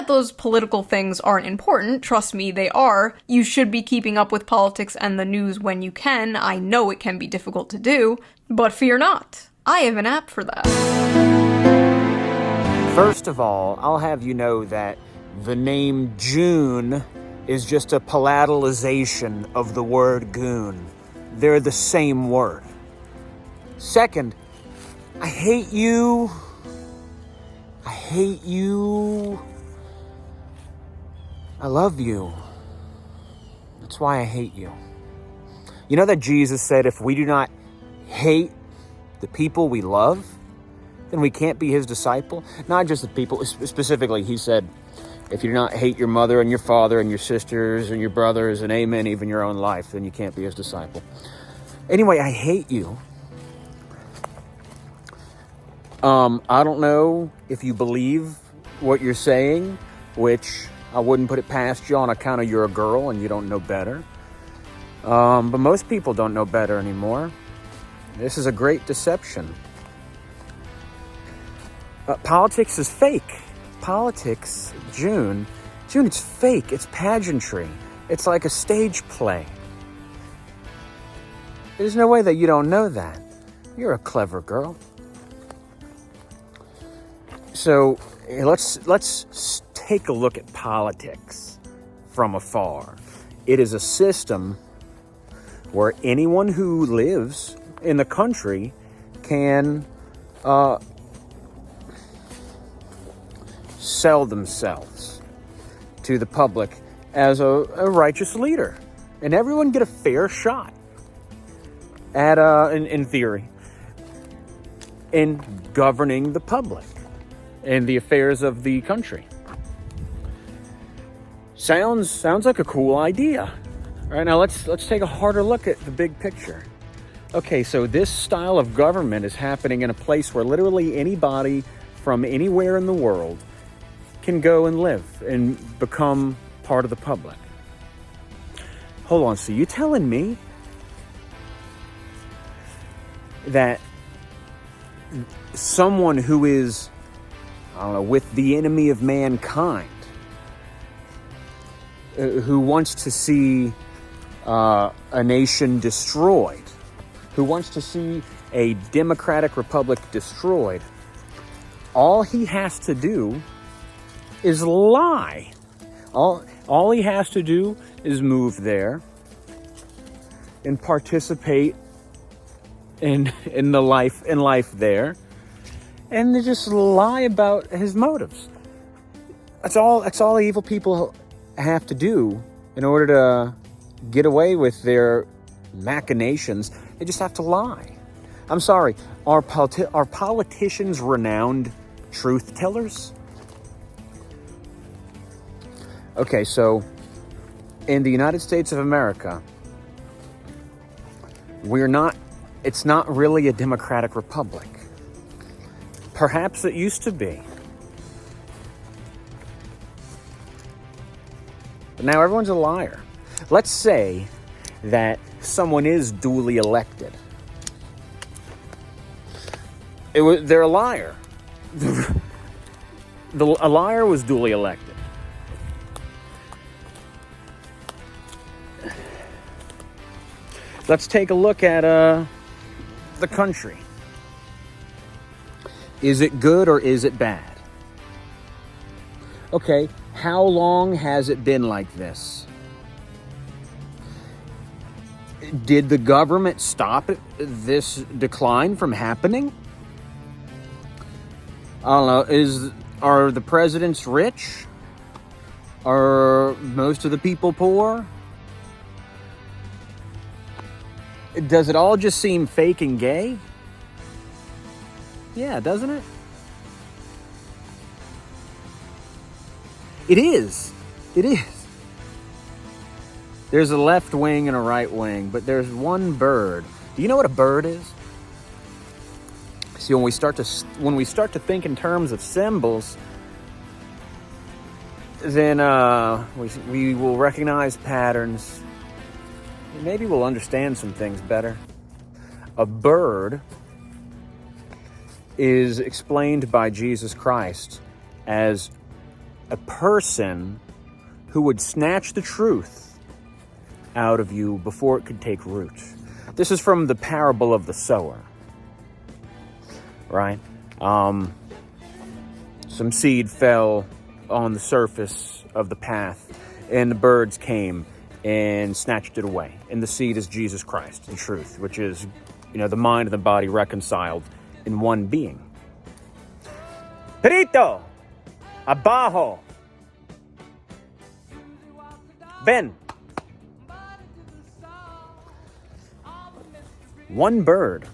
that those political things aren't important. Trust me, they are. You should be keeping up with politics and the news when you can. I know it can be difficult to do, but fear not. I have an app for that. First of all, I'll have you know that the name June is just a palatalization of the word goon. They're the same word. Second, I hate you. I hate you. I love you. That's why I hate you. You know that Jesus said if we do not hate the people we love, then we can't be his disciple? Not just the people, specifically, he said, if you do not hate your mother and your father and your sisters and your brothers and amen, even your own life, then you can't be his disciple. Anyway, I hate you. I don't know if you believe what you're saying, which I wouldn't put it past you on account of you're a girl and you don't know better. But most people don't know better anymore. This is a great deception. Politics is fake. Politics, June, it's fake. It's pageantry. It's like a stage play. There's no way that you don't know that. You're a clever girl. So let's take a look at politics from afar. It is a system where anyone who lives in the country can sell themselves to the public as a righteous leader, and everyone get a fair shot at in theory in governing the public and the affairs of the country. Sounds like a cool idea. All right, now let's take a harder look at the big picture. Okay, so this style of government is happening in a place where literally anybody from anywhere in the world can go and live and become part of the public. Hold on, so you telling me that someone who is, I don't know, with the enemy of mankind, who wants to see a nation destroyed, who wants to see a democratic republic destroyed, all he has to do is lie. All he has to do is move there and participate in life there, and they just lie about his motives. That's all evil people have to do in order to get away with their machinations. They just have to lie. I'm sorry, are politicians renowned truth tellers? Okay, so in the United States of America, it's not really a democratic republic. Perhaps it used to be. But now everyone's a liar. Let's say that someone is duly elected. They're a liar. A liar was duly elected. Let's take a look at the country. Is it good or is it bad? Okay, how long has it been like this? Did the government stop this decline from happening? I don't know. Are the presidents rich? Are most of the people poor? Does it all just seem fake and gay? Yeah, doesn't it? It is. It is. There's a left wing and a right wing, but there's one bird. Do you know what a bird is? See, when we start to think in terms of symbols, then we will recognize patterns. Maybe we'll understand some things better. A bird is explained by Jesus Christ as a person who would snatch the truth out of you before it could take root. This is from the parable of the sower, right? Some seed fell on the surface of the path, and the birds came and snatched it away. And the seed is Jesus Christ, the truth, which is, the mind and the body reconciled in one being. Perito! Abajo! Ben! One bird,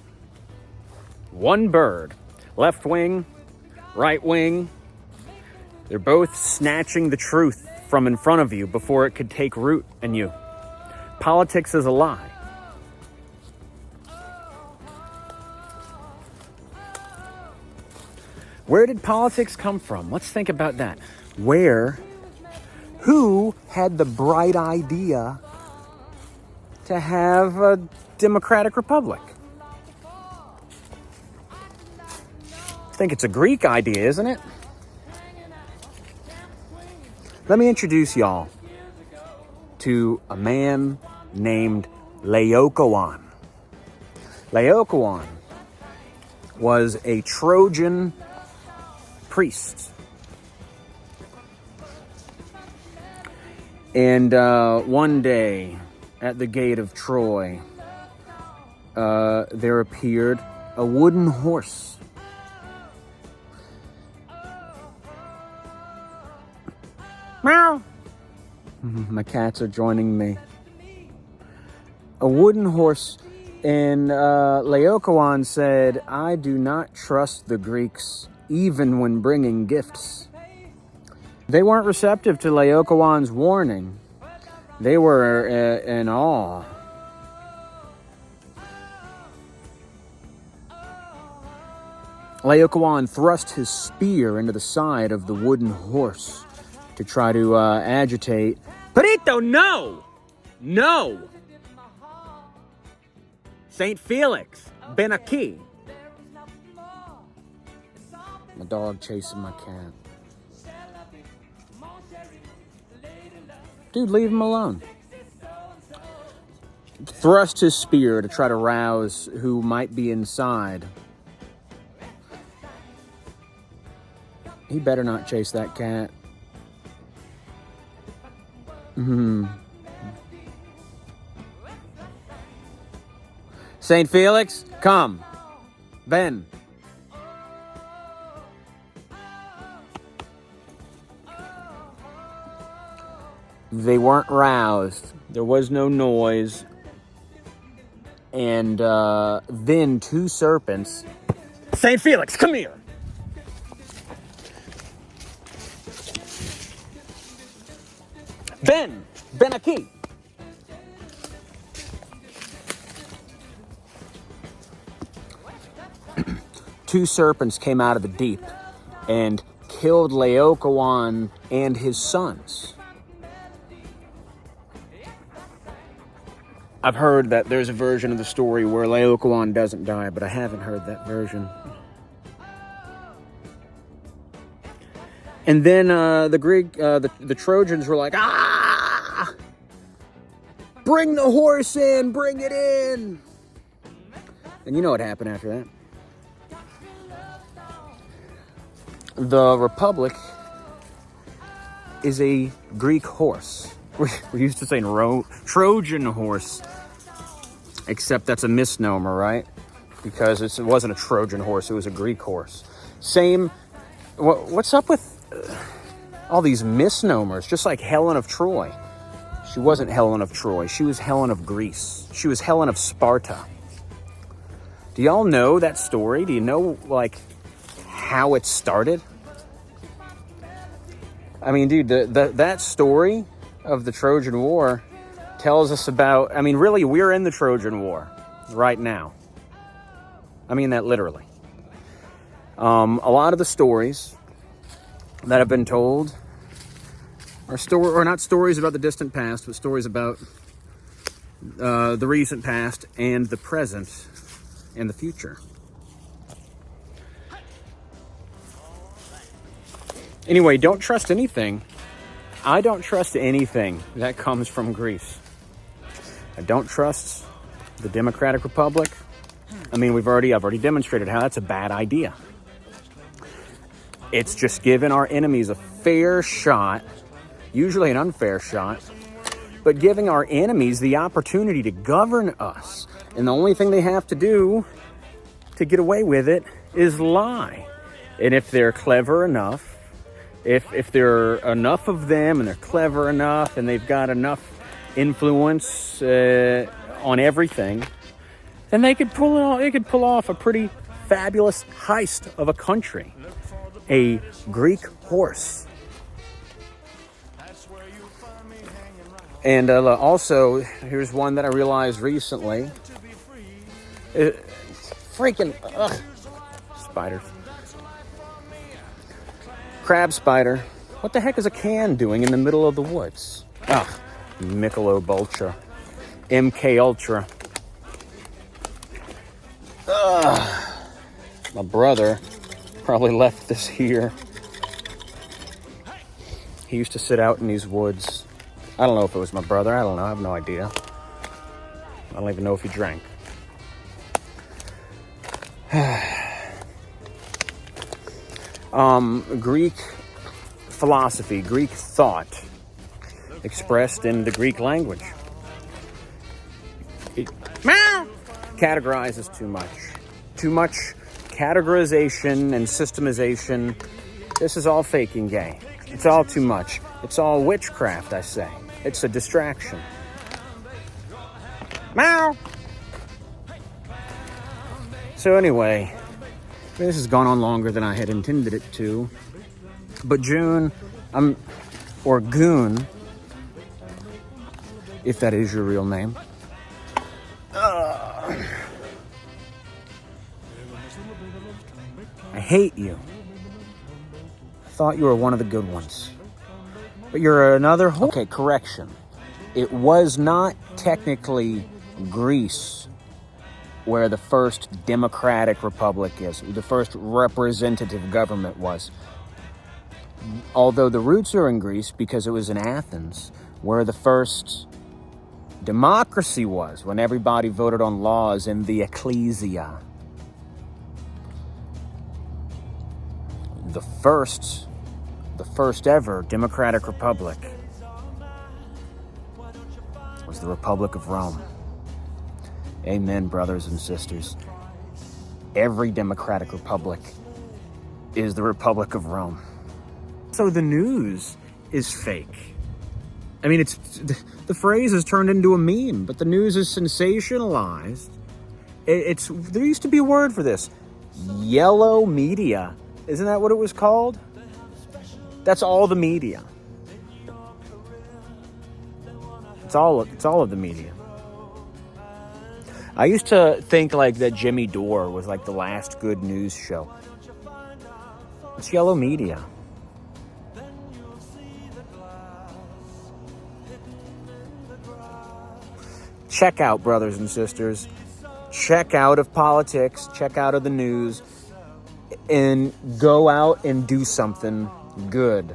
left wing, right wing, they're both snatching the truth from in front of you before it could take root in you. Politics is a lie. Where did politics come from? Let's think about that. Who had the bright idea to have a democratic republic? I think it's a Greek idea, isn't it? Let me introduce y'all to a man named Laocoon. Laocoon was a Trojan priest. And one day at the gate of Troy, there appeared a wooden horse. Meow. My cats are joining me. A wooden horse, and Laocoon said, "I do not trust the Greeks, even when bringing gifts." They weren't receptive to Laocoon's warning. They were in awe. Laocoon thrust his spear into the side of the wooden horse to try to agitate. Perito, no! No! Saint Felix, ben aquí. My dog chasing my cat. Dude, leave him alone. Thrust his spear to try to rouse who might be inside. He better not chase that cat. Saint Felix, come. Ben. They weren't roused. There was no noise. And then two serpents. Saint Felix, come here. Ben aquí. Two serpents came out of the deep and killed Laocoon and his sons. I've heard that there's a version of the story where Laocoon doesn't die, but I haven't heard that version. And then the Trojans were like, bring the horse in, bring it in. And you know what happened after that. The Republic is a Greek horse. We're used to saying Trojan horse, except that's a misnomer, right? Because it wasn't a Trojan horse, it was a Greek horse. Same, what's up with all these misnomers? Just like Helen of Troy. She wasn't Helen of Troy, she was Helen of Greece. She was Helen of Sparta. Do y'all know that story? Do you know, how it started? I mean, dude, that story of the Trojan War tells us about, really, we're in the Trojan War right now. I mean that literally. A lot of the stories that have been told are not stories about the distant past, but stories about the recent past and the present and the future. Anyway, don't trust anything. I don't trust anything that comes from Greece. I don't trust the Democratic Republic. I mean, I've already demonstrated how that's a bad idea. It's just giving our enemies a fair shot, usually an unfair shot, but giving our enemies the opportunity to govern us. And the only thing they have to do to get away with it is lie. And if they're clever enough, if there are enough of them and they're clever enough and they've got enough influence on everything, then they could pull off a pretty fabulous heist of a country. A Greek horse. And also, here's one that I realized recently. Spiders. Crab spider. What the heck is a can doing in the middle of the woods? Michelob Ultra. MK Ultra. My brother probably left this here. He used to sit out in these woods. I don't know if it was my brother. I don't know. I have no idea. I don't even know if he drank. Greek philosophy, Greek thought expressed in the Greek language. It categorizes too much. Too much categorization and systemization. This is all fake and gay. It's all too much. It's all witchcraft, I say. It's a distraction. Meow! So anyway, this has gone on longer than I had intended it to. But Goon, if that is your real name. I hate you. I thought you were one of the good ones. But you're another Okay, correction. It was not technically Greece where the first democratic republic is, the first representative government was. Although the roots are in Greece because it was in Athens where the first democracy was, when everybody voted on laws in the ecclesia. The first ever democratic republic was the Republic of Rome. Amen, brothers and sisters. Every democratic republic is the Republic of Rome. So the news is fake. I mean, the phrase has turned into a meme, but the news is sensationalized. There used to be a word for this. Yellow media. Isn't that what it was called? That's all the media. It's all of the media. I used to think like that Jimmy Dore was like the last good news show. It's yellow media. Check out, brothers and sisters. Check out of politics. Check out of the news. And go out and do something good.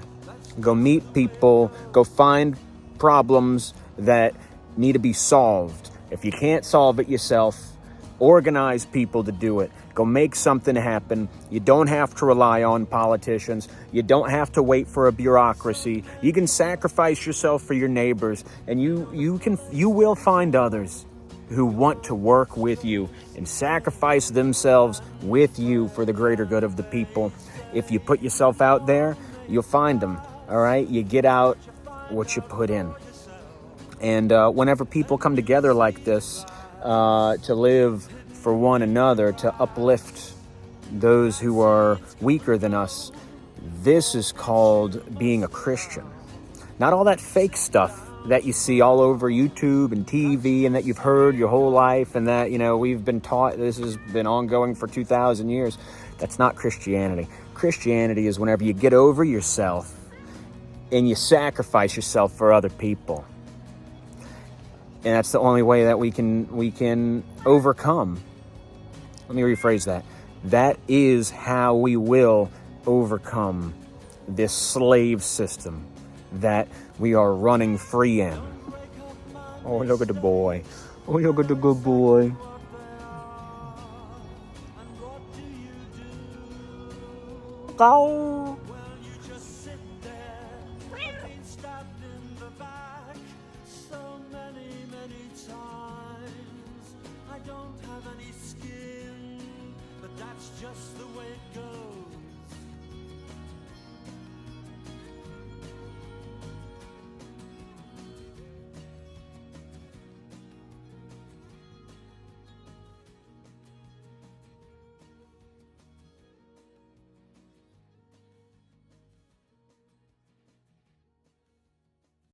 Go meet people. Go find problems that need to be solved. If you can't solve it yourself, organize people to do it. Go make something happen. You don't have to rely on politicians. You don't have to wait for a bureaucracy. You can sacrifice yourself for your neighbors, and you will find others who want to work with you and sacrifice themselves with you for the greater good of the people. If you put yourself out there, you'll find them. All right? You get out what you put in. And whenever people come together like this to live for one another, to uplift those who are weaker than us, this is called being a Christian. Not all that fake stuff that you see all over YouTube and TV and that you've heard your whole life and that, we've been taught this has been ongoing for 2,000 years. That's not Christianity. Christianity is whenever you get over yourself and you sacrifice yourself for other people. And that's the only way that we can overcome. Let me rephrase that. That is how we will overcome this slave system that we are running free in. Oh, look at the boy. Oh, look at the good boy. Go.